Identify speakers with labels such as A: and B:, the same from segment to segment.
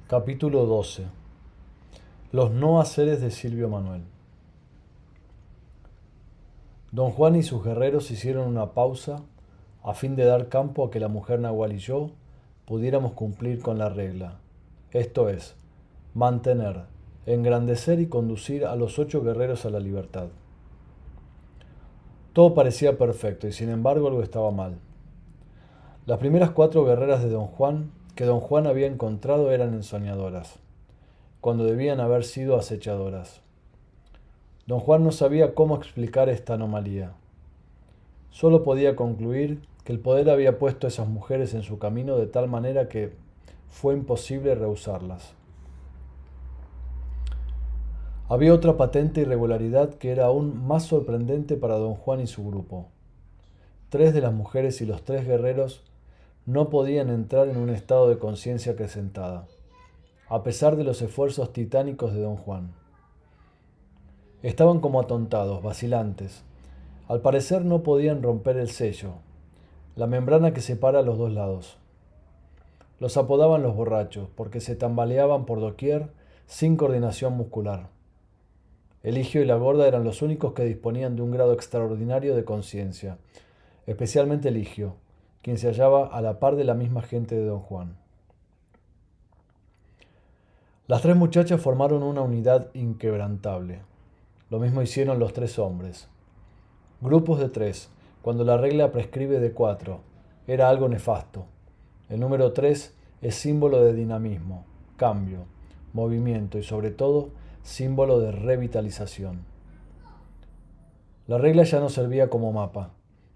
A: Capítulo 12. Los no haceres de Silvio Manuel. Don Juan y sus guerreros hicieron una pausa a fin de dar campo a que la mujer nahual y yo pudiéramos cumplir con la regla, esto es, mantener, engrandecer y conducir a los 8 guerreros a la libertad. Todo parecía perfecto y sin embargo algo estaba mal. Las primeras 4 guerreras de Don Juan que Don Juan había encontrado eran ensoñadoras, cuando debían haber sido acechadoras. Don Juan no sabía cómo explicar esta anomalía. Solo podía concluir que el poder había puesto a esas mujeres en su camino de tal manera que fue imposible rehusarlas. Había otra patente irregularidad que era aún más sorprendente para don Juan y su grupo. 3 de las mujeres y los 3 guerreros no podían entrar en un estado de conciencia acrecentada, a pesar de los esfuerzos titánicos de don Juan. Estaban como atontados, vacilantes. Al parecer no podían romper el sello, la membrana que separa los dos lados. Los apodaban los borrachos, porque se tambaleaban por doquier sin coordinación muscular. Eligio y la gorda eran los únicos que disponían de un grado extraordinario de conciencia, especialmente Eligio, quien se hallaba a la par de la misma gente de don Juan. Las 3 muchachas formaron una unidad inquebrantable. Lo mismo hicieron los 3 hombres. Grupos de 3, cuando la regla prescribe de 4, era algo nefasto. El número 3 es símbolo de dinamismo, cambio, movimiento y sobre todo símbolo de revitalización. La regla ya no servía como mapa,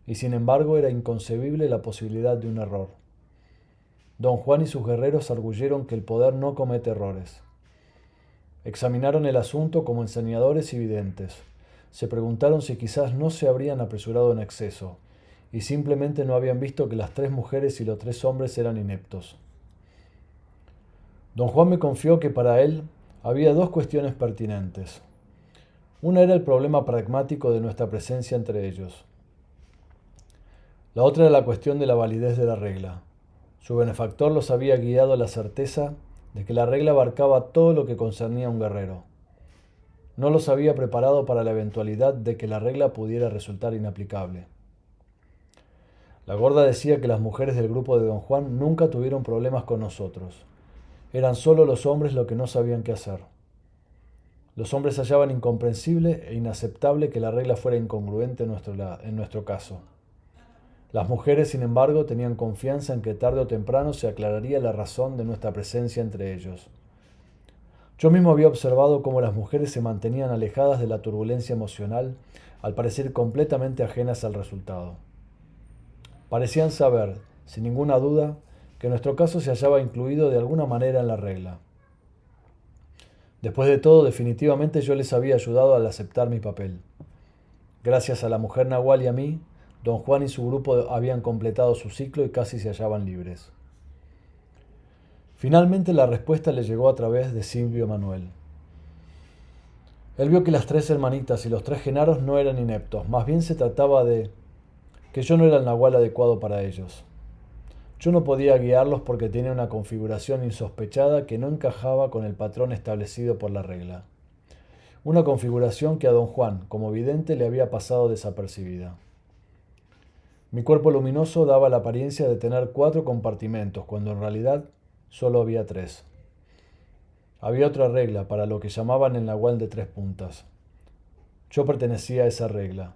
A: y sin embargo era inconcebible la posibilidad de un error. Don Juan y sus guerreros arguyeron que el poder no comete errores. Examinaron el asunto como enseñadores y videntes. Se preguntaron si quizás no se habrían apresurado en exceso, y simplemente no habían visto que las 3 mujeres y los 3 hombres eran ineptos. Don Juan me confió que para él había 2 cuestiones pertinentes. Una era el problema pragmático de nuestra presencia entre ellos. La otra era la cuestión de la validez de la regla. Su benefactor los había guiado a la certeza de que la regla abarcaba todo lo que concernía a un guerrero. No los había preparado para la eventualidad de que la regla pudiera resultar inaplicable. La gorda decía que las mujeres del grupo de don Juan nunca tuvieron problemas con nosotros. Eran solo los hombres los que no sabían qué hacer. Los hombres hallaban incomprensible e inaceptable que la regla fuera incongruente en nuestro caso. Las mujeres, sin embargo, tenían confianza en que tarde o temprano se aclararía la razón de nuestra presencia entre ellos. Yo mismo había observado cómo las mujeres se mantenían alejadas de la turbulencia emocional, al parecer completamente ajenas al resultado. Parecían saber, sin ninguna duda, que nuestro caso se hallaba incluido de alguna manera en la regla. Después de todo, definitivamente yo les había ayudado al aceptar mi papel. Gracias a la mujer nahual y a mí, don Juan y su grupo habían completado su ciclo y casi se hallaban libres. Finalmente la respuesta le llegó a través de Silvio Manuel. Él vio que las 3 hermanitas y los 3 genaros no eran ineptos, más bien se trataba de que yo no era el nahual adecuado para ellos. Yo no podía guiarlos porque tenía una configuración insospechada que no encajaba con el patrón establecido por la regla. Una configuración que a don Juan, como vidente, le había pasado desapercibida. Mi cuerpo luminoso daba la apariencia de tener 4 compartimentos, cuando en realidad solo había 3. Había otra regla para lo que llamaban el nahual de 3 puntas. Yo pertenecía a esa regla.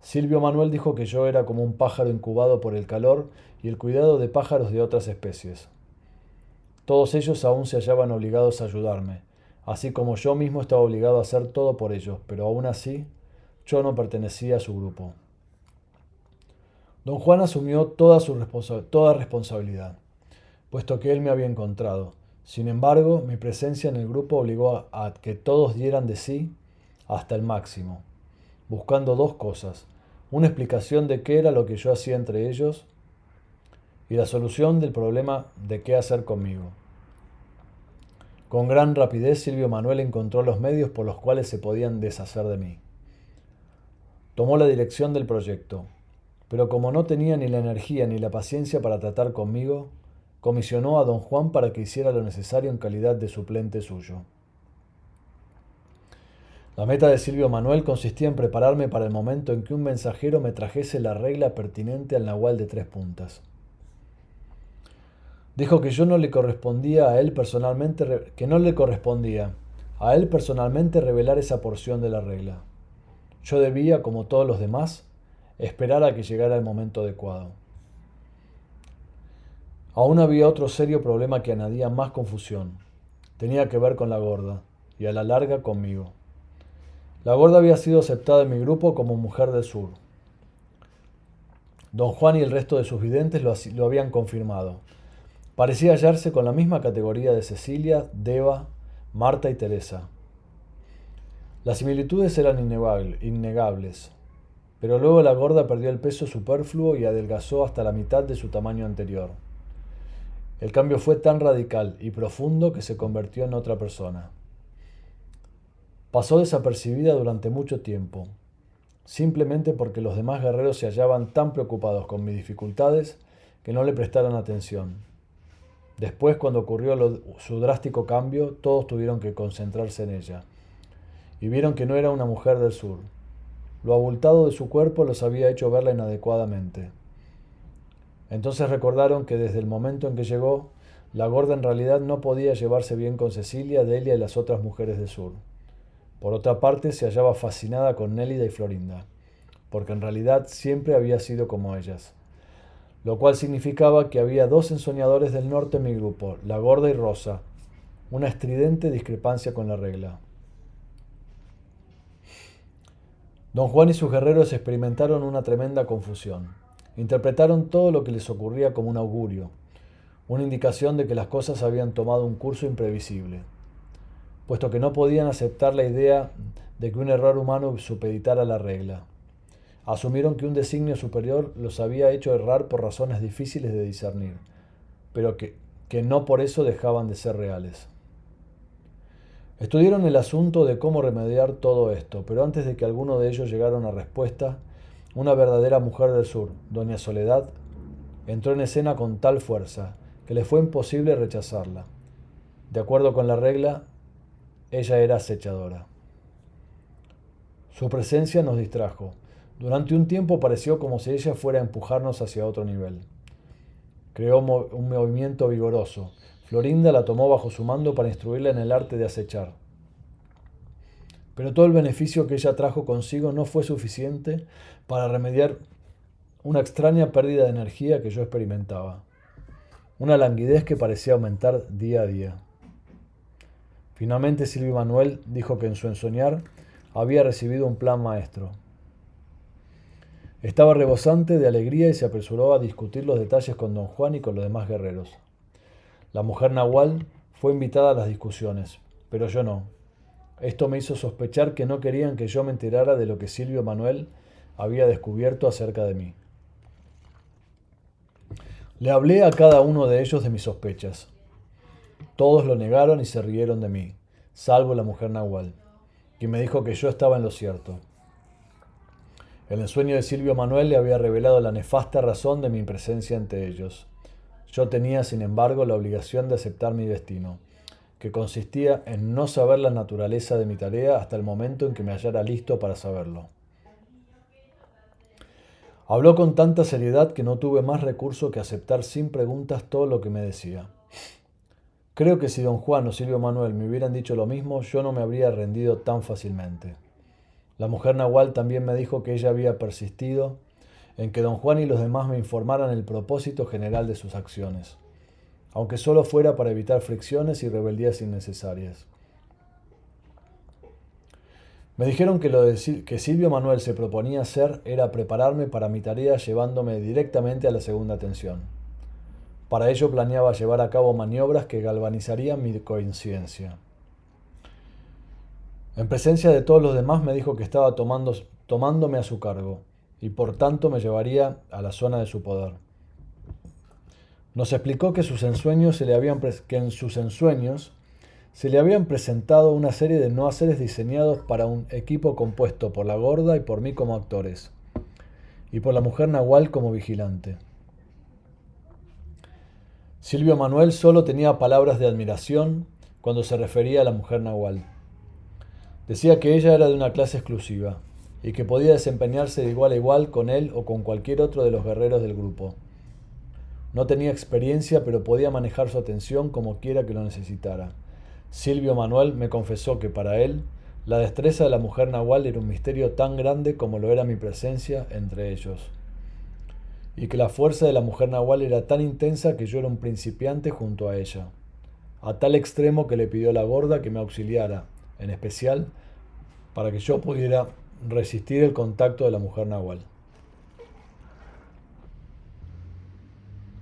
A: Silvio Manuel dijo que yo era como un pájaro incubado por el calor y el cuidado de pájaros de otras especies. Todos ellos aún se hallaban obligados a ayudarme, así como yo mismo estaba obligado a hacer todo por ellos, pero aún así yo no pertenecía a su grupo. Don Juan asumió toda responsabilidad, puesto que él me había encontrado. Sin embargo, mi presencia en el grupo obligó a que todos dieran de sí hasta el máximo, buscando 2 cosas: una explicación de qué era lo que yo hacía entre ellos y la solución del problema de qué hacer conmigo. Con gran rapidez Silvio Manuel encontró los medios por los cuales se podían deshacer de mí. Tomó la dirección del proyecto, pero como no tenía ni la energía ni la paciencia para tratar conmigo, comisionó a don Juan para que hiciera lo necesario en calidad de suplente suyo. La meta de Silvio Manuel consistía en prepararme para el momento en que un mensajero me trajese la regla pertinente al nahual de 3 puntas. Dijo que no le correspondía a él personalmente revelar esa porción de la regla. Yo debía, como todos los demás, esperar a que llegara el momento adecuado. Aún había otro serio problema que añadía más confusión. Tenía que ver con la gorda, y a la larga conmigo. La gorda había sido aceptada en mi grupo como mujer del sur. Don Juan y el resto de sus videntes lo habían confirmado. Parecía hallarse con la misma categoría de Cecilia, Deva, Marta y Teresa. Las similitudes eran innegables, pero luego la gorda perdió el peso superfluo y adelgazó hasta la mitad de su tamaño anterior. El cambio fue tan radical y profundo que se convirtió en otra persona. Pasó desapercibida durante mucho tiempo, simplemente porque los demás guerreros se hallaban tan preocupados con mis dificultades que no le prestaron atención. Después, cuando ocurrió su drástico cambio, todos tuvieron que concentrarse en ella, y vieron que no era una mujer del sur. Lo abultado de su cuerpo los había hecho verla inadecuadamente. Entonces recordaron que desde el momento en que llegó, la gorda en realidad no podía llevarse bien con Cecilia, Delia y las otras mujeres del sur. Por otra parte, se hallaba fascinada con Nélida y Florinda, porque en realidad siempre había sido como ellas. Lo cual significaba que había 2 ensoñadores del norte en mi grupo, la gorda y Rosa, una estridente discrepancia con la regla. Don Juan y sus guerreros experimentaron una tremenda confusión. Interpretaron todo lo que les ocurría como un augurio, una indicación de que las cosas habían tomado un curso imprevisible, puesto que no podían aceptar la idea de que un error humano supeditara la regla. Asumieron que un designio superior los había hecho errar por razones difíciles de discernir, pero que no por eso dejaban de ser reales. Estudiaron el asunto de cómo remediar todo esto, pero antes de que alguno de ellos llegara a una respuesta, una verdadera mujer del sur, doña Soledad, entró en escena con tal fuerza que le fue imposible rechazarla. De acuerdo con la regla, ella era acechadora. Su presencia nos distrajo. Durante un tiempo pareció como si ella fuera a empujarnos hacia otro nivel. Creó un movimiento vigoroso. Florinda la tomó bajo su mando para instruirla en el arte de acechar. Pero todo el beneficio que ella trajo consigo no fue suficiente para remediar una extraña pérdida de energía que yo experimentaba. Una languidez que parecía aumentar día a día. Finalmente Silvio Manuel dijo que en su ensoñar había recibido un plan maestro. Estaba rebosante de alegría y se apresuró a discutir los detalles con don Juan y con los demás guerreros. La mujer nahual fue invitada a las discusiones, pero yo no. Esto me hizo sospechar que no querían que yo me enterara de lo que Silvio Manuel había descubierto acerca de mí. Le hablé a cada uno de ellos de mis sospechas. Todos lo negaron y se rieron de mí, salvo la mujer nahual, quien me dijo que yo estaba en lo cierto. El ensueño de Silvio Manuel le había revelado la nefasta razón de mi presencia ante ellos. Yo tenía, sin embargo, la obligación de aceptar mi destino, que consistía en no saber la naturaleza de mi tarea hasta el momento en que me hallara listo para saberlo. Habló con tanta seriedad que no tuve más recurso que aceptar sin preguntas todo lo que me decía. Creo que si don Juan o Silvio Manuel me hubieran dicho lo mismo, yo no me habría rendido tan fácilmente. La mujer nahual también me dijo que ella había persistido en que don Juan y los demás me informaran el propósito general de sus acciones, aunque solo fuera para evitar fricciones y rebeldías innecesarias. Me dijeron que lo que Silvio Manuel se proponía hacer era prepararme para mi tarea llevándome directamente a la segunda tensión. Para ello planeaba llevar a cabo maniobras que galvanizarían mi conciencia. En presencia de todos los demás me dijo que estaba tomándome a su cargo y por tanto me llevaría a la zona de su poder. Nos explicó que en sus ensueños se le habían presentado una serie de no haceres diseñados para un equipo compuesto por la gorda y por mí como actores, y por la mujer nahual como vigilante. Silvio Manuel solo tenía palabras de admiración cuando se refería a la mujer nahual. Decía que ella era de una clase exclusiva y que podía desempeñarse de igual a igual con él o con cualquier otro de los guerreros del grupo. No tenía experiencia, pero podía manejar su atención como quiera que lo necesitara. Silvio Manuel me confesó que para él, la destreza de la mujer nahual era un misterio tan grande como lo era mi presencia entre ellos, y que la fuerza de la mujer nahual era tan intensa que yo era un principiante junto a ella, a tal extremo que le pidió a la gorda que me auxiliara, en especial para que yo pudiera resistir el contacto de la mujer nahual.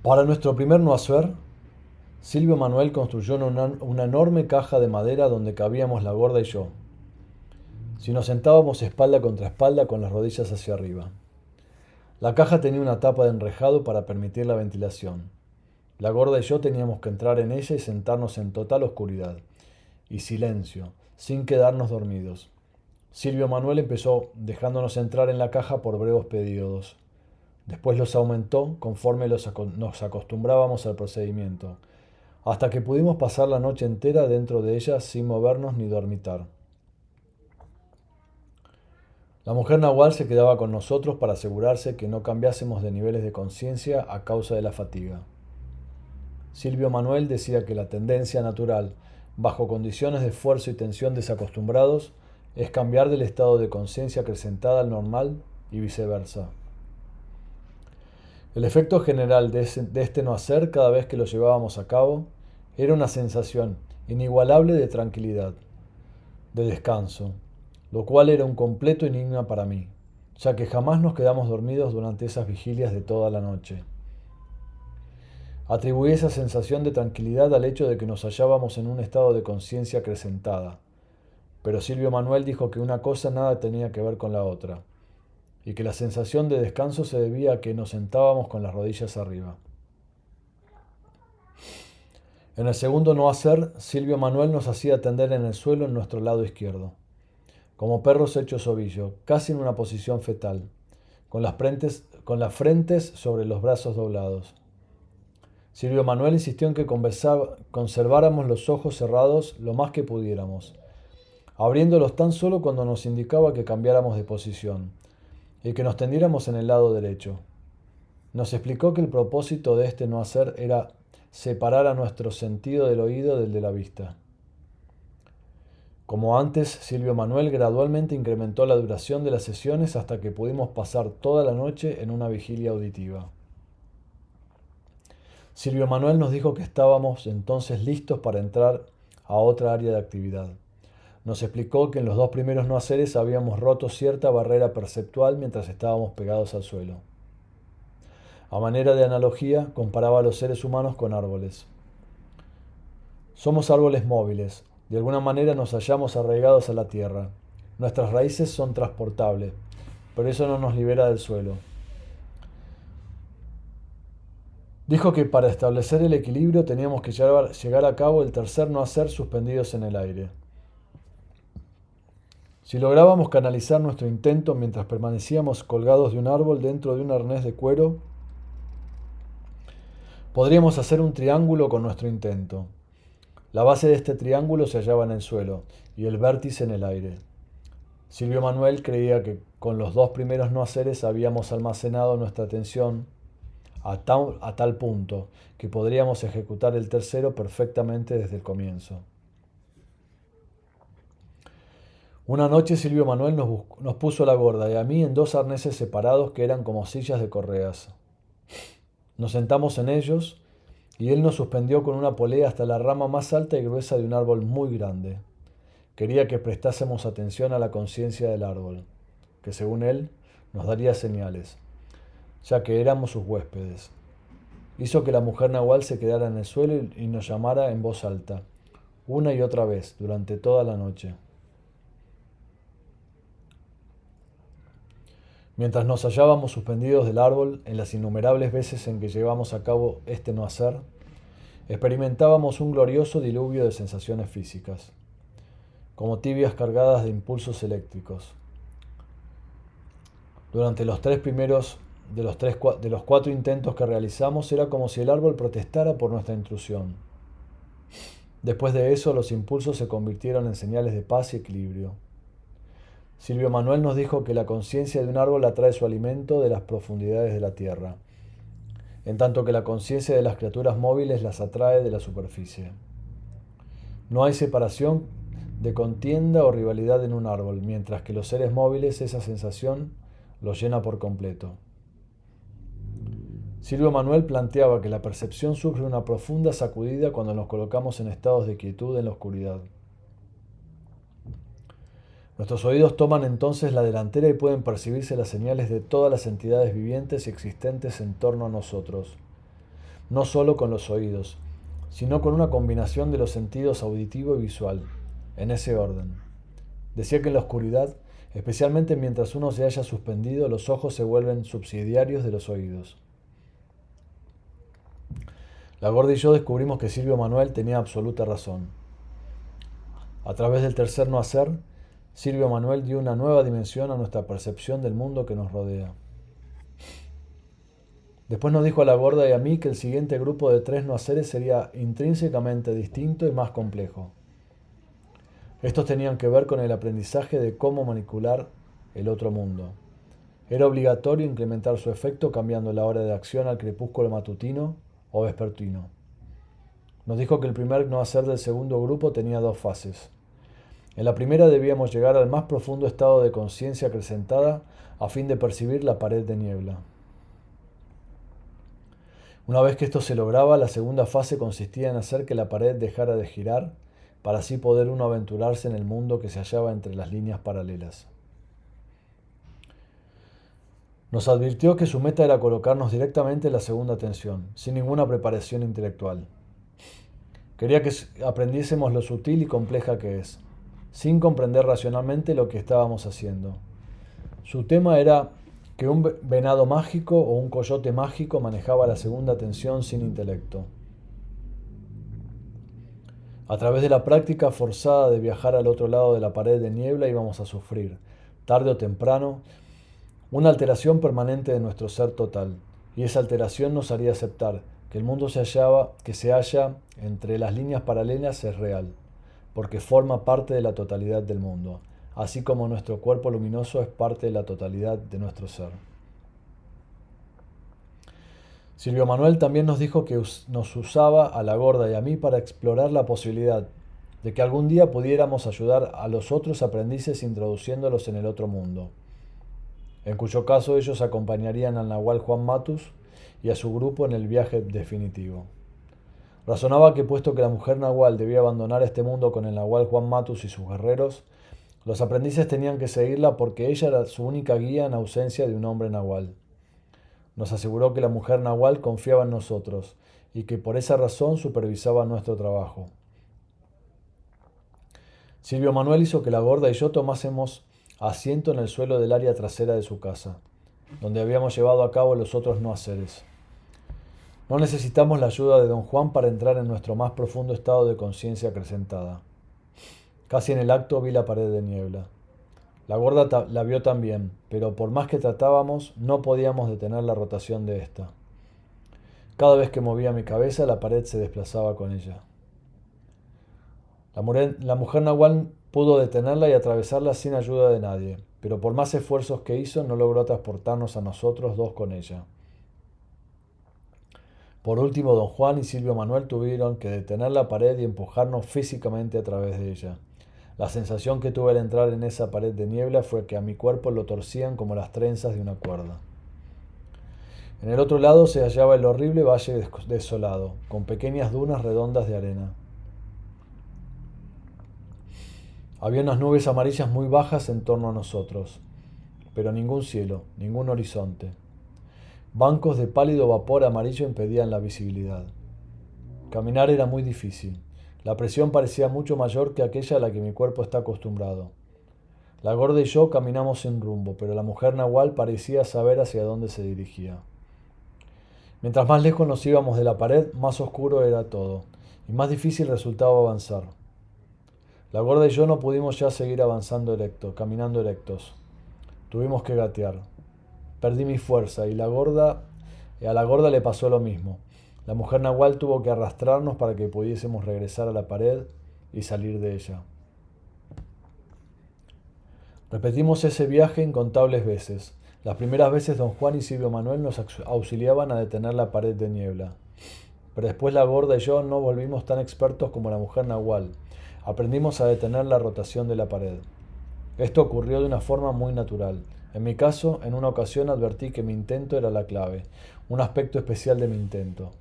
A: Para nuestro primer noacer, Silvio Manuel construyó una enorme caja de madera donde cabíamos la gorda y yo, si nos sentábamos espalda contra espalda con las rodillas hacia arriba. La caja tenía una tapa de enrejado para permitir la ventilación. La gorda y yo teníamos que entrar en ella y sentarnos en total oscuridad y silencio, sin quedarnos dormidos. Silvio Manuel empezó dejándonos entrar en la caja por breves periodos. Después los aumentó conforme nos acostumbrábamos al procedimiento, hasta que pudimos pasar la noche entera dentro de ella sin movernos ni dormitar. La mujer nahual se quedaba con nosotros para asegurarse que no cambiásemos de niveles de conciencia a causa de la fatiga. Silvio Manuel decía que la tendencia natural, bajo condiciones de esfuerzo y tensión desacostumbrados, es cambiar del estado de conciencia acrecentada al normal y viceversa. El efecto general de este no hacer cada vez que lo llevábamos a cabo era una sensación inigualable de tranquilidad, de descanso, lo cual era un completo enigma para mí, ya que jamás nos quedamos dormidos durante esas vigilias de toda la noche. Atribuí esa sensación de tranquilidad al hecho de que nos hallábamos en un estado de conciencia acrecentada, pero Silvio Manuel dijo que una cosa nada tenía que ver con la otra, y que la sensación de descanso se debía a que nos sentábamos con las rodillas arriba. En el segundo no hacer, Silvio Manuel nos hacía tender en el suelo en nuestro lado izquierdo, como perros hechos ovillo, casi en una posición fetal, con las frentes sobre los brazos doblados. Silvio Manuel insistió en que conserváramos los ojos cerrados lo más que pudiéramos, abriéndolos tan solo cuando nos indicaba que cambiáramos de posición, y que nos tendiéramos en el lado derecho. Nos explicó que el propósito de este no hacer era separar a nuestro sentido del oído del de la vista. Como antes, Silvio Manuel gradualmente incrementó la duración de las sesiones hasta que pudimos pasar toda la noche en una vigilia auditiva. Silvio Manuel nos dijo que estábamos entonces listos para entrar a otra área de actividad. Nos explicó que en los dos primeros no haceres habíamos roto cierta barrera perceptual mientras estábamos pegados al suelo. A manera de analogía, comparaba a los seres humanos con árboles. Somos árboles móviles, de alguna manera nos hallamos arraigados a la tierra. Nuestras raíces son transportables, pero eso no nos libera del suelo. Dijo que para establecer el equilibrio teníamos que llegar a cabo el tercer no hacer suspendidos en el aire. Si lográbamos canalizar nuestro intento mientras permanecíamos colgados de un árbol dentro de un arnés de cuero, podríamos hacer un triángulo con nuestro intento. La base de este triángulo se hallaba en el suelo y el vértice en el aire. Silvio Manuel creía que con los dos primeros no haceres habíamos almacenado nuestra atención a tal punto que podríamos ejecutar el tercero perfectamente desde el comienzo. Una noche Silvio Manuel nos puso a la gorda y a mí en dos arneses separados que eran como sillas de correas. Nos sentamos en ellos y él nos suspendió con una polea hasta la rama más alta y gruesa de un árbol muy grande. Quería que prestásemos atención a la conciencia del árbol, que según él nos daría señales, ya que éramos sus huéspedes. Hizo que la mujer nahual se quedara en el suelo y nos llamara en voz alta, una y otra vez, durante toda la noche. Mientras nos hallábamos suspendidos del árbol, en las innumerables veces en que llevamos a cabo este no hacer, experimentábamos un glorioso diluvio de sensaciones físicas, como tibias cargadas de impulsos eléctricos. Durante los tres primeros de los 4 intentos que realizamos, era como si el árbol protestara por nuestra intrusión. Después de eso, los impulsos se convirtieron en señales de paz y equilibrio. Silvio Manuel nos dijo que la conciencia de un árbol atrae su alimento de las profundidades de la tierra, en tanto que la conciencia de las criaturas móviles las atrae de la superficie. No hay separación de contienda o rivalidad en un árbol, mientras que los seres móviles esa sensación los llena por completo. Silvio Manuel planteaba que la percepción sufre una profunda sacudida cuando nos colocamos en estados de quietud en la oscuridad. Nuestros oídos toman entonces la delantera y pueden percibirse las señales de todas las entidades vivientes y existentes en torno a nosotros, no solo con los oídos, sino con una combinación de los sentidos auditivo y visual, en ese orden. Decía que en la oscuridad, especialmente mientras uno se halla suspendido, los ojos se vuelven subsidiarios de los oídos. La Gorda y yo descubrimos que Silvio Manuel tenía absoluta razón. A través del tercer no hacer, Silvio Manuel dio una nueva dimensión a nuestra percepción del mundo que nos rodea. Después nos dijo a la Gorda y a mí que el siguiente grupo de 3 no haceres sería intrínsecamente distinto y más complejo. Estos tenían que ver con el aprendizaje de cómo manipular el otro mundo. Era obligatorio incrementar su efecto cambiando la hora de acción al crepúsculo matutino o vespertino. Nos dijo que el primer no hacer del segundo grupo tenía 2 fases. En la primera debíamos llegar al más profundo estado de conciencia acrecentada a fin de percibir la pared de niebla. Una vez que esto se lograba, la segunda fase consistía en hacer que la pared dejara de girar para así poder uno aventurarse en el mundo que se hallaba entre las líneas paralelas. Nos advirtió que su meta era colocarnos directamente en la segunda tensión, sin ninguna preparación intelectual. Quería que aprendiésemos lo sutil y compleja que es, sin comprender racionalmente lo que estábamos haciendo. Su tema era que un venado mágico o un coyote mágico manejaba la segunda tensión sin intelecto. A través de la práctica forzada de viajar al otro lado de la pared de niebla íbamos a sufrir, tarde o temprano, una alteración permanente de nuestro ser total, y esa alteración nos haría aceptar que el mundo que se halla entre las líneas paralelas es real, porque forma parte de la totalidad del mundo, así como nuestro cuerpo luminoso es parte de la totalidad de nuestro ser. Silvio Manuel también nos dijo que nos usaba a la Gorda y a mí para explorar la posibilidad de que algún día pudiéramos ayudar a los otros aprendices introduciéndolos en el otro mundo, en cuyo caso ellos acompañarían al Nahual Juan Matus y a su grupo en el viaje definitivo. Razonaba que puesto que la mujer Nahual debía abandonar este mundo con el Nahual Juan Matus y sus guerreros, los aprendices tenían que seguirla porque ella era su única guía en ausencia de un hombre Nahual. Nos aseguró que la mujer Nahual confiaba en nosotros y que por esa razón supervisaba nuestro trabajo. Silvio Manuel hizo que la Gorda y yo tomásemos asiento en el suelo del área trasera de su casa, donde habíamos llevado a cabo los otros no haceres. No necesitamos la ayuda de don Juan para entrar en nuestro más profundo estado de conciencia acrecentada. Casi en el acto vi la pared de niebla. La Gorda la vio también, pero por más que tratábamos, no podíamos detener la rotación de ésta. Cada vez que movía mi cabeza, la pared se desplazaba con ella. La mujer Nahual pudo detenerla y atravesarla sin ayuda de nadie, pero por más esfuerzos que hizo, no logró transportarnos a nosotros 2 con ella. Por último, don Juan y Silvio Manuel tuvieron que detener la pared y empujarnos físicamente a través de ella. La sensación que tuve al entrar en esa pared de niebla fue que a mi cuerpo lo torcían como las trenzas de una cuerda. En el otro lado se hallaba el horrible valle desolado, con pequeñas dunas redondas de arena. Había unas nubes amarillas muy bajas en torno a nosotros, pero ningún cielo, ningún horizonte. Bancos de pálido vapor amarillo impedían la visibilidad. Caminar era muy difícil. La presión parecía mucho mayor que aquella a la que mi cuerpo está acostumbrado. La Gorda y yo caminamos sin rumbo, pero la mujer Nahual parecía saber hacia dónde se dirigía. Mientras más lejos nos íbamos de la pared, más oscuro era todo, y más difícil resultaba avanzar. La Gorda y yo no pudimos ya seguir caminando erectos. Tuvimos que gatear. perdí mi fuerza y a la gorda le pasó lo mismo. La mujer nahual tuvo que arrastrarnos para que pudiésemos regresar a la pared y salir de ella. Repetimos ese viaje incontables veces. Las primeras veces don Juan y Silvio Manuel nos auxiliaban a detener la pared de niebla. Pero después la gorda y yo no volvimos tan expertos como la mujer nahual. Aprendimos a detener la rotación de la pared. Esto ocurrió de una forma muy natural. En mi caso, en una ocasión advertí que mi intento era la clave, un aspecto especial de mi intento,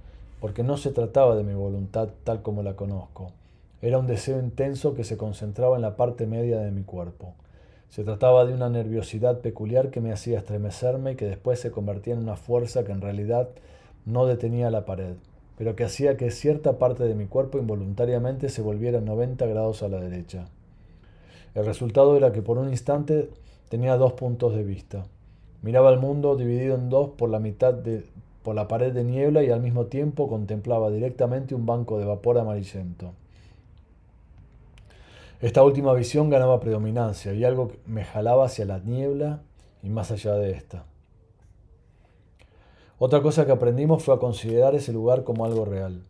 A: porque no se trataba de mi voluntad tal como la conozco. Era un deseo intenso que se concentraba en la parte media de mi cuerpo. Se trataba de una nerviosidad peculiar que me hacía estremecerme y que después se convertía en una fuerza que en realidad no detenía la pared, pero que hacía que cierta parte de mi cuerpo involuntariamente se volviera 90 grados a la derecha. El resultado era que por un instante tenía dos puntos de vista. Miraba el mundo dividido en dos por la pared de niebla y al mismo tiempo contemplaba directamente un banco de vapor amarillento. Esta última visión ganaba predominancia y algo me jalaba hacia la niebla y más allá de esta. Otra cosa que aprendimos fue a considerar ese lugar como algo real.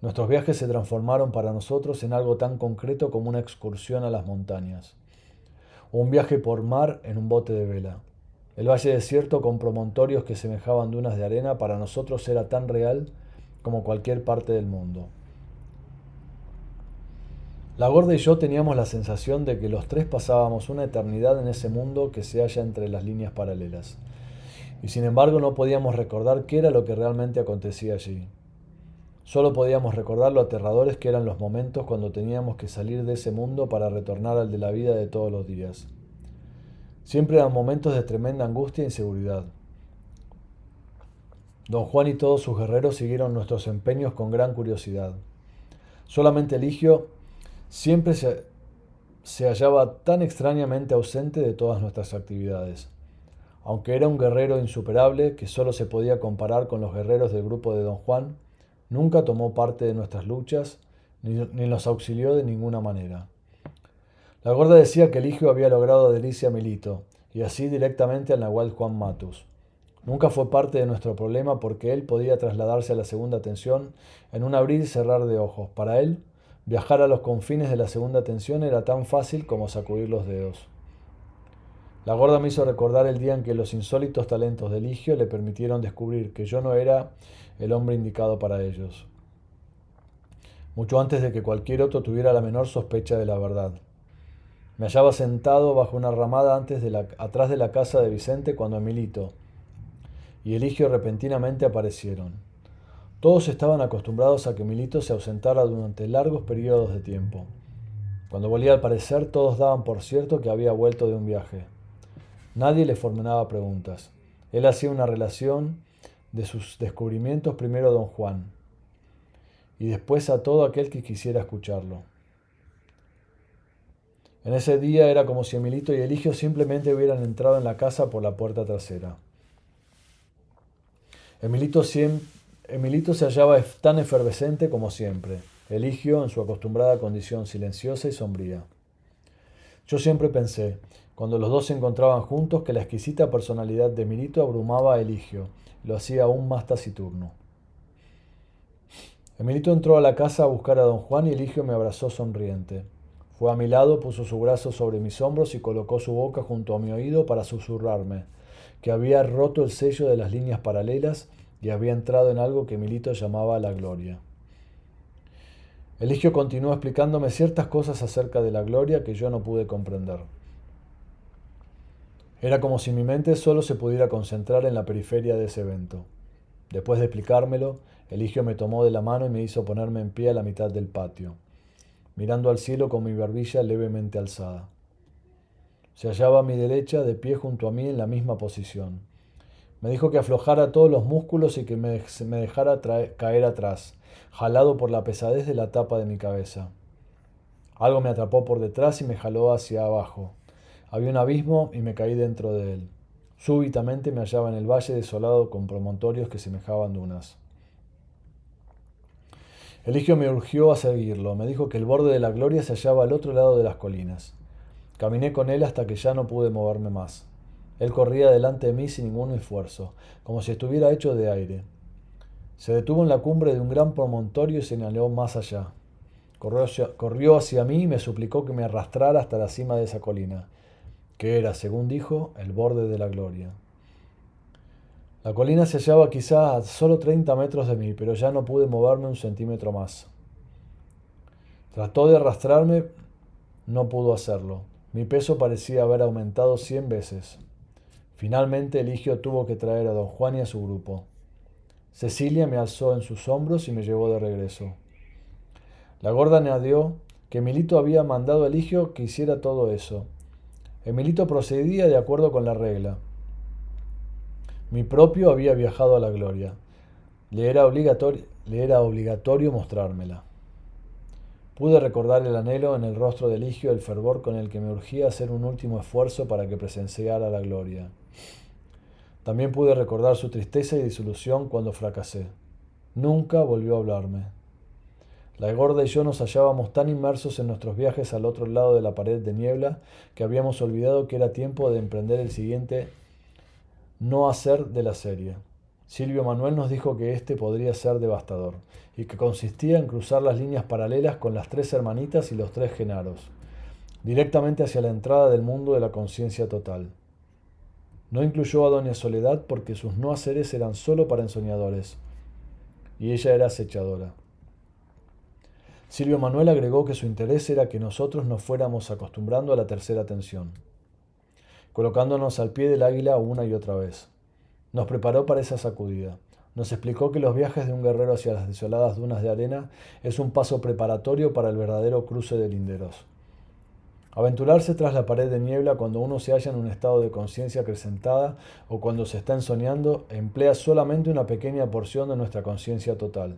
A: Nuestros viajes se transformaron para nosotros en algo tan concreto como una excursión a las montañas, o un viaje por mar en un bote de vela. El valle desierto con promontorios que semejaban dunas de arena para nosotros era tan real como cualquier parte del mundo. La gorda y yo teníamos la sensación de que los tres pasábamos una eternidad en ese mundo que se halla entre las líneas paralelas, y sin embargo no podíamos recordar qué era lo que realmente acontecía allí. Solo podíamos recordar lo aterradores que eran los momentos cuando teníamos que salir de ese mundo para retornar al de la vida de todos los días. Siempre eran momentos de tremenda angustia e inseguridad. Don Juan y todos sus guerreros siguieron nuestros empeños con gran curiosidad. Solamente Eligio siempre se hallaba tan extrañamente ausente de todas nuestras actividades. Aunque era un guerrero insuperable que solo se podía comparar con los guerreros del grupo de don Juan, nunca tomó parte de nuestras luchas ni nos auxilió de ninguna manera. La gorda decía que Eligio había logrado adherirse a Milito, y así directamente al nahual Juan Matus. Nunca fue parte de nuestro problema porque él podía trasladarse a la segunda tensión en un abrir y cerrar de ojos. Para él, viajar a los confines de la segunda tensión era tan fácil como sacudir los dedos. La gorda me hizo recordar el día en que los insólitos talentos de Eligio le permitieron descubrir que yo no era el hombre indicado para ellos, mucho antes de que cualquier otro tuviera la menor sospecha de la verdad. Me hallaba sentado bajo una ramada atrás de la casa de Vicente cuando Emilito y Eligio repentinamente aparecieron. Todos estaban acostumbrados a que Emilito se ausentara durante largos periodos de tiempo. Cuando volvía al parecer, todos daban por cierto que había vuelto de un viaje. Nadie le formulaba preguntas. Él hacía una relación de sus descubrimientos primero a don Juan y después a todo aquel que quisiera escucharlo. En ese día era como si Emilito y Eligio simplemente hubieran entrado en la casa por la puerta trasera. Emilito se hallaba tan efervescente como siempre, Eligio en su acostumbrada condición silenciosa y sombría. Yo siempre pensé, cuando los dos se encontraban juntos, que la exquisita personalidad de Emilito abrumaba a Eligio y lo hacía aún más taciturno. Emilito entró a la casa a buscar a don Juan y Eligio me abrazó sonriente. Fue a mi lado, puso su brazo sobre mis hombros y colocó su boca junto a mi oído para susurrarme que había roto el sello de las líneas paralelas y había entrado en algo que Emilito llamaba la gloria. Eligio continuó explicándome ciertas cosas acerca de la gloria que yo no pude comprender. Era como si mi mente solo se pudiera concentrar en la periferia de ese evento. Después de explicármelo, Eligio me tomó de la mano y me hizo ponerme en pie a la mitad del patio, mirando al cielo con mi barbilla levemente alzada. Se hallaba a mi derecha, de pie junto a mí en la misma posición. Me dijo que aflojara todos los músculos y que me dejara caer atrás, jalado por la pesadez de la tapa de mi cabeza. Algo me atrapó por detrás y me jaló hacia abajo. Había un abismo y me caí dentro de él. Súbitamente me hallaba en el valle desolado con promontorios que semejaban dunas. Eligio me urgió a seguirlo. Me dijo que el borde de la gloria se hallaba al otro lado de las colinas. Caminé con él hasta que ya no pude moverme más. Él corría delante de mí sin ningún esfuerzo, como si estuviera hecho de aire. Se detuvo en la cumbre de un gran promontorio y señaló más allá. Corrió hacia mí y me suplicó que me arrastrara hasta la cima de esa colina, que era, según dijo, el borde de la gloria. La colina se hallaba quizá a solo 30 metros de mí, pero ya no pude moverme un centímetro más. Trató de arrastrarme, no pudo hacerlo. Mi peso parecía haber aumentado 100 veces. Finalmente Eligio tuvo que traer a don Juan y a su grupo. Cecilia me alzó en sus hombros y me llevó de regreso. La gorda añadió que Emilito había mandado a Eligio que hiciera todo eso. Emilito procedía de acuerdo con la regla. Mi propio había viajado a la gloria. Le era obligatorio mostrármela. Pude recordar el anhelo en el rostro de Eligio, el fervor con el que me urgía hacer un último esfuerzo para que presenciara la gloria. También pude recordar su tristeza y disolución cuando fracasé. Nunca volvió a hablarme. La gorda y yo nos hallábamos tan inmersos en nuestros viajes al otro lado de la pared de niebla que habíamos olvidado que era tiempo de emprender el siguiente no hacer de la serie. Silvio Manuel nos dijo que este podría ser devastador y que consistía en cruzar las líneas paralelas con las 3 hermanitas y los 3 genaros, directamente hacia la entrada del mundo de la conciencia total. No incluyó a doña Soledad porque sus no haceres eran solo para ensoñadores, y ella era acechadora. Silvio Manuel agregó que su interés era que nosotros nos fuéramos acostumbrando a la tercera tensión, colocándonos al pie del águila una y otra vez. Nos preparó para esa sacudida. Nos explicó que los viajes de un guerrero hacia las desoladas dunas de arena es un paso preparatorio para el verdadero cruce de linderos. Aventurarse tras la pared de niebla cuando uno se halla en un estado de conciencia acrecentada o cuando se está ensoñando emplea solamente una pequeña porción de nuestra conciencia total,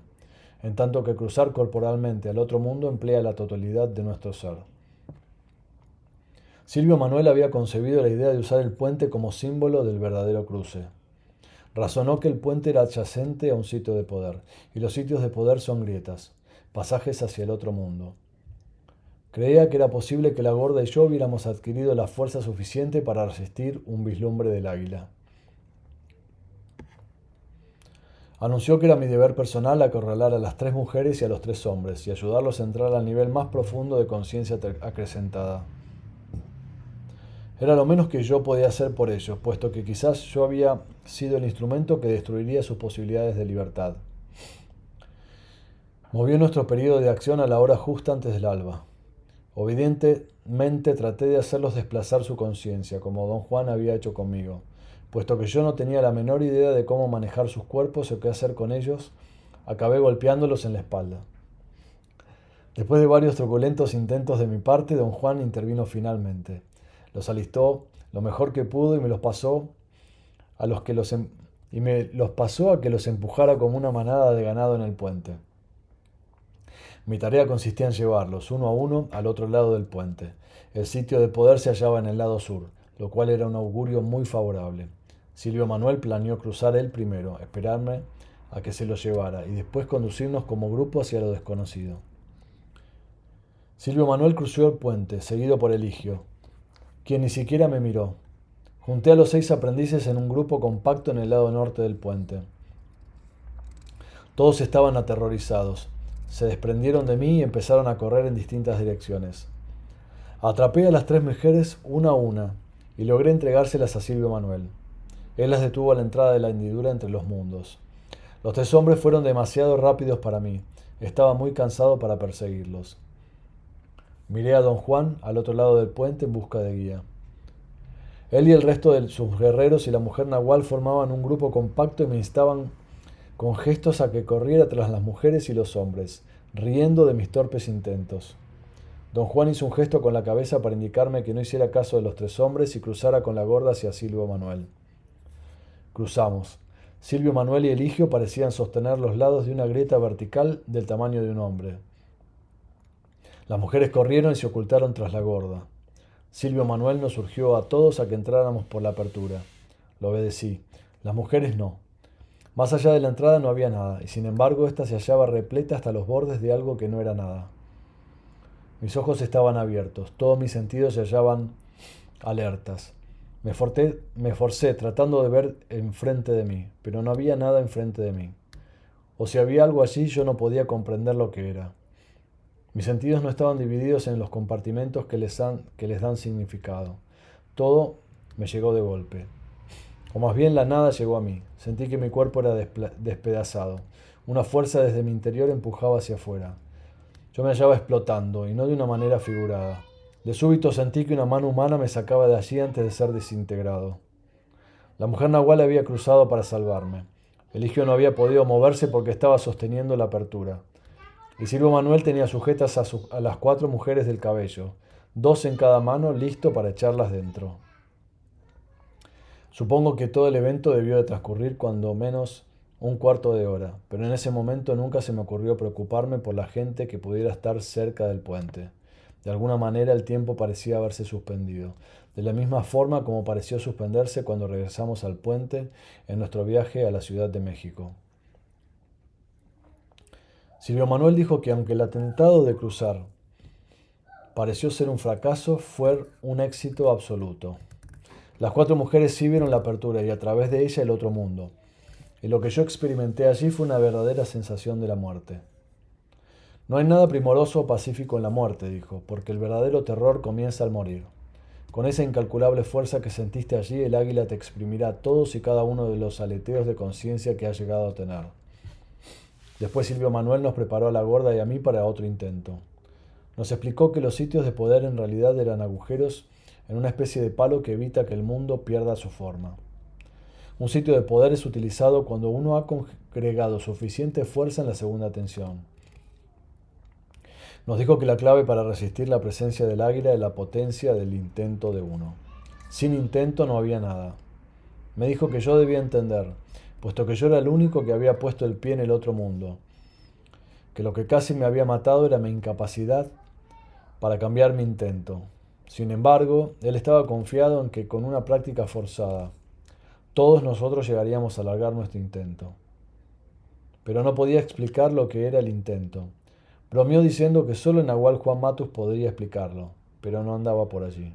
A: en tanto que cruzar corporalmente al otro mundo emplea la totalidad de nuestro ser. Silvio Manuel había concebido la idea de usar el puente como símbolo del verdadero cruce. Razonó que el puente era adyacente a un sitio de poder, y los sitios de poder son grietas, pasajes hacia el otro mundo. Creía que era posible que la gorda y yo hubiéramos adquirido la fuerza suficiente para resistir un vislumbre del águila. Anunció que era mi deber personal acorralar a las 3 mujeres y a los 3 hombres y ayudarlos a entrar al nivel más profundo de conciencia acrecentada. Era lo menos que yo podía hacer por ellos, puesto que quizás yo había sido el instrumento que destruiría sus posibilidades de libertad. Movió nuestro periodo de acción a la hora justa antes del alba. Obedientemente traté de hacerlos desplazar su conciencia, como don Juan había hecho conmigo. Puesto que yo no tenía la menor idea de cómo manejar sus cuerpos o qué hacer con ellos, acabé golpeándolos en la espalda. Después de varios truculentos intentos de mi parte, don Juan intervino finalmente. Los alistó lo mejor que pudo y me los pasó a que los empujara como una manada de ganado en el puente. Mi tarea consistía en llevarlos, uno a uno, al otro lado del puente. El sitio de poder se hallaba en el lado sur, lo cual era un augurio muy favorable. Silvio Manuel planeó cruzar él primero, esperarme a que se lo llevara, y después conducirnos como grupo hacia lo desconocido. Silvio Manuel cruzó el puente, seguido por Eligio, quien ni siquiera me miró. Junté a los 6 aprendices en un grupo compacto en el lado norte del puente. Todos estaban aterrorizados. Se desprendieron de mí y empezaron a correr en distintas direcciones. Atrapé a las 3 mujeres una a una y logré entregárselas a Silvio Manuel. Él las detuvo a la entrada de la hendidura entre los mundos. Los 3 hombres fueron demasiado rápidos para mí. Estaba muy cansado para perseguirlos. Miré a don Juan al otro lado del puente en busca de guía. Él y el resto de sus guerreros y la mujer nahual formaban un grupo compacto y me instaban con gestos a que corriera tras las mujeres y los hombres, riendo de mis torpes intentos. Don Juan hizo un gesto con la cabeza para indicarme que no hiciera caso de los 3 hombres y cruzara con la gorda hacia Silvio Manuel. Cruzamos. Silvio Manuel y Eligio parecían sostener los lados de una grieta vertical del tamaño de un hombre. Las mujeres corrieron y se ocultaron tras la gorda. Silvio Manuel nos urgió a todos a que entráramos por la apertura. Lo obedecí. Las mujeres no. Más allá de la entrada no había nada, y sin embargo ésta se hallaba repleta hasta los bordes de algo que no era nada. Mis ojos estaban abiertos, todos mis sentidos se hallaban alertas. Me forcé tratando de ver enfrente de mí, pero no había nada enfrente de mí. O si había algo allí, yo no podía comprender lo que era. Mis sentidos no estaban divididos en los compartimentos que les dan significado. Todo me llegó de golpe. O más bien la nada llegó a mí. Sentí que mi cuerpo era despedazado. Una fuerza desde mi interior empujaba hacia afuera. Yo me hallaba explotando, y no de una manera figurada. De súbito sentí que una mano humana me sacaba de allí antes de ser desintegrado. La mujer nahual había cruzado para salvarme. Eligio no había podido moverse porque estaba sosteniendo la apertura. Y Silvio Manuel tenía sujetas a las 4 mujeres del cabello, 2 en cada mano, listo para echarlas dentro. Supongo que todo el evento debió de transcurrir cuando menos un cuarto de hora, pero en ese momento nunca se me ocurrió preocuparme por la gente que pudiera estar cerca del puente. De alguna manera el tiempo parecía haberse suspendido, de la misma forma como pareció suspenderse cuando regresamos al puente en nuestro viaje a la Ciudad de México. Silvio Manuel dijo que aunque el atentado de cruzar pareció ser un fracaso, fue un éxito absoluto. Las 4 mujeres sí vieron la apertura y a través de ella el otro mundo. Y lo que yo experimenté allí fue una verdadera sensación de la muerte. No hay nada primoroso o pacífico en la muerte, dijo, porque el verdadero terror comienza al morir. Con esa incalculable fuerza que sentiste allí, el águila te exprimirá todos y cada uno de los aleteos de conciencia que has llegado a tener. Después Silvio Manuel nos preparó a la gorda y a mí para otro intento. Nos explicó que los sitios de poder en realidad eran agujeros en una especie de palo que evita que el mundo pierda su forma. Un sitio de poder es utilizado cuando uno ha congregado suficiente fuerza en la segunda tensión. Nos dijo que la clave para resistir la presencia del águila es la potencia del intento de uno. Sin intento no había nada. Me dijo que yo debía entender, puesto que yo era el único que había puesto el pie en el otro mundo, que lo que casi me había matado era mi incapacidad para cambiar mi intento. Sin embargo, él estaba confiado en que con una práctica forzada, todos nosotros llegaríamos a alargar nuestro intento. Pero no podía explicar lo que era el intento. Bromeó diciendo que solo el nahual Juan Matus podría explicarlo, pero no andaba por allí.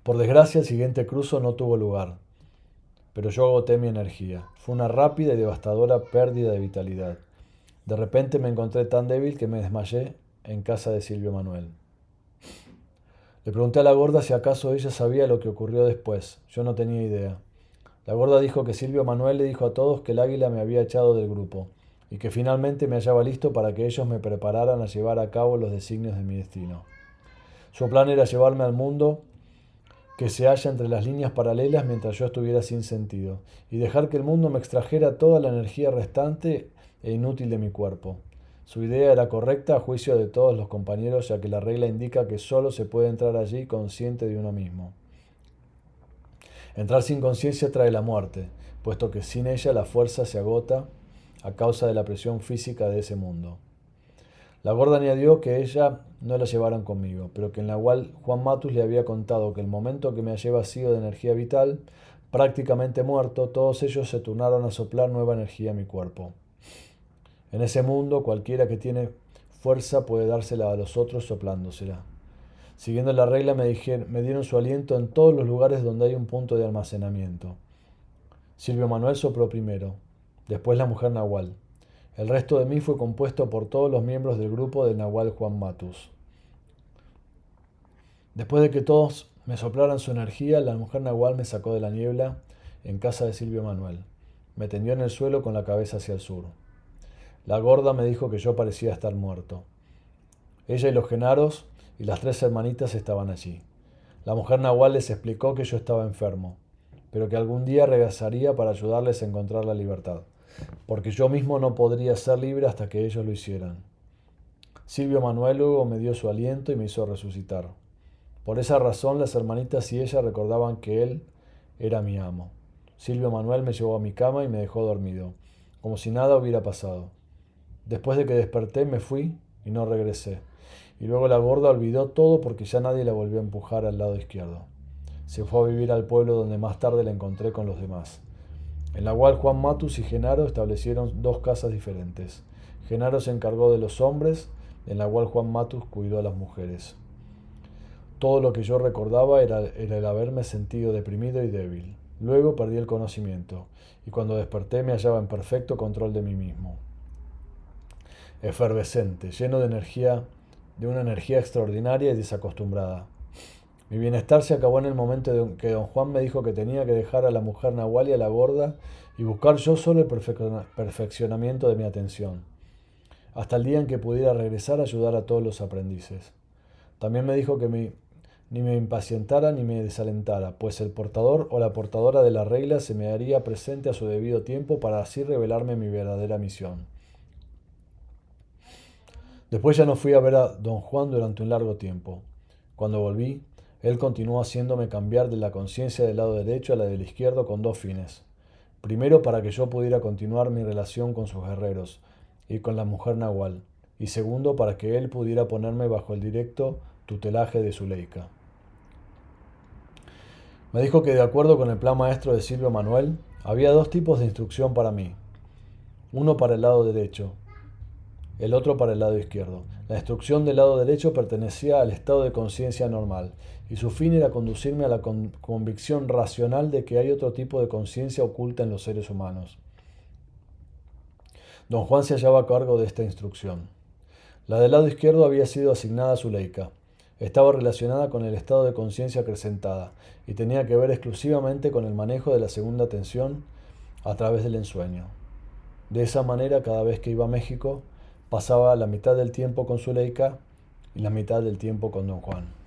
A: Por desgracia, el siguiente cruzo no tuvo lugar, pero yo agoté mi energía. Fue una rápida y devastadora pérdida de vitalidad. De repente me encontré tan débil que me desmayé en casa de Silvio Manuel. Le pregunté a la gorda si acaso ella sabía lo que ocurrió después. Yo no tenía idea. La gorda dijo que Silvio Manuel le dijo a todos que el águila me había echado del grupo y que finalmente me hallaba listo para que ellos me prepararan a llevar a cabo los designios de mi destino. Su plan era llevarme al mundo que se halla entre las líneas paralelas mientras yo estuviera sin sentido, y dejar que el mundo me extrajera toda la energía restante e inútil de mi cuerpo. Su idea era correcta a juicio de todos los compañeros, ya que la regla indica que solo se puede entrar allí consciente de uno mismo. Entrar sin conciencia trae la muerte, puesto que sin ella la fuerza se agota a causa de la presión física de ese mundo. La gorda añadió que ella no la llevaron conmigo, pero que en la cual Juan Matus le había contado que el momento que me hallé vacío de energía vital, prácticamente muerto, todos ellos se turnaron a soplar nueva energía a mi cuerpo. En ese mundo, cualquiera que tiene fuerza puede dársela a los otros soplándosela. Siguiendo la regla me dieron su aliento en todos los lugares donde hay un punto de almacenamiento. Silvio Manuel sopló primero, después la mujer nahual. El resto de mí fue compuesto por todos los miembros del grupo del nahual Juan Matus. Después de que todos me soplaran su energía, la mujer nahual me sacó de la niebla en casa de Silvio Manuel. Me tendió en el suelo con la cabeza hacia el sur. La gorda me dijo que yo parecía estar muerto. Ella y los genaros y las 3 hermanitas estaban allí. La mujer nahual les explicó que yo estaba enfermo, pero que algún día regresaría para ayudarles a encontrar la libertad, porque yo mismo no podría ser libre hasta que ellos lo hicieran. Silvio Manuel luego me dio su aliento y me hizo resucitar. Por esa razón las hermanitas y ella recordaban que él era mi amo. Silvio Manuel me llevó a mi cama y me dejó dormido, como si nada hubiera pasado. Después de que desperté me fui y no regresé. Y luego la gorda olvidó todo porque ya nadie la volvió a empujar al lado izquierdo. Se fue a vivir al pueblo donde más tarde la encontré con los demás. En la cual Juan Matus y Genaro establecieron 2 casas diferentes. Genaro se encargó de los hombres, en la cual Juan Matus cuidó a las mujeres. Todo lo que yo recordaba era el haberme sentido deprimido y débil. Luego perdí el conocimiento, y cuando desperté me hallaba en perfecto control de mí mismo. Efervescente, lleno de una energía extraordinaria y desacostumbrada. Mi bienestar se acabó en el momento en que don Juan me dijo que tenía que dejar a la mujer Nahual y a la gorda y buscar yo solo el perfeccionamiento de mi atención, hasta el día en que pudiera regresar a ayudar a todos los aprendices. También me dijo que ni me impacientara ni me desalentara, pues el portador o la portadora de la regla se me haría presente a su debido tiempo para así revelarme mi verdadera misión. Después ya no fui a ver a don Juan durante un largo tiempo. Cuando volví, él continuó haciéndome cambiar de la conciencia del lado derecho a la del izquierdo con dos fines. Primero, para que yo pudiera continuar mi relación con sus guerreros y con la mujer Nahual. Y segundo, para que él pudiera ponerme bajo el directo tutelaje de Zuleika. Me dijo que de acuerdo con el plan maestro de Silvio Manuel, había dos tipos de instrucción para mí. Uno para el lado derecho, el otro para el lado izquierdo. La instrucción del lado derecho pertenecía al estado de conciencia normal, y su fin era conducirme a la convicción racional de que hay otro tipo de conciencia oculta en los seres humanos. Don Juan se hallaba a cargo de esta instrucción. La del lado izquierdo había sido asignada a Zuleika. Estaba relacionada con el estado de conciencia acrecentada y tenía que ver exclusivamente con el manejo de la segunda atención a través del ensueño. De esa manera, cada vez que iba a México, pasaba la mitad del tiempo con Zuleika y la mitad del tiempo con don Juan.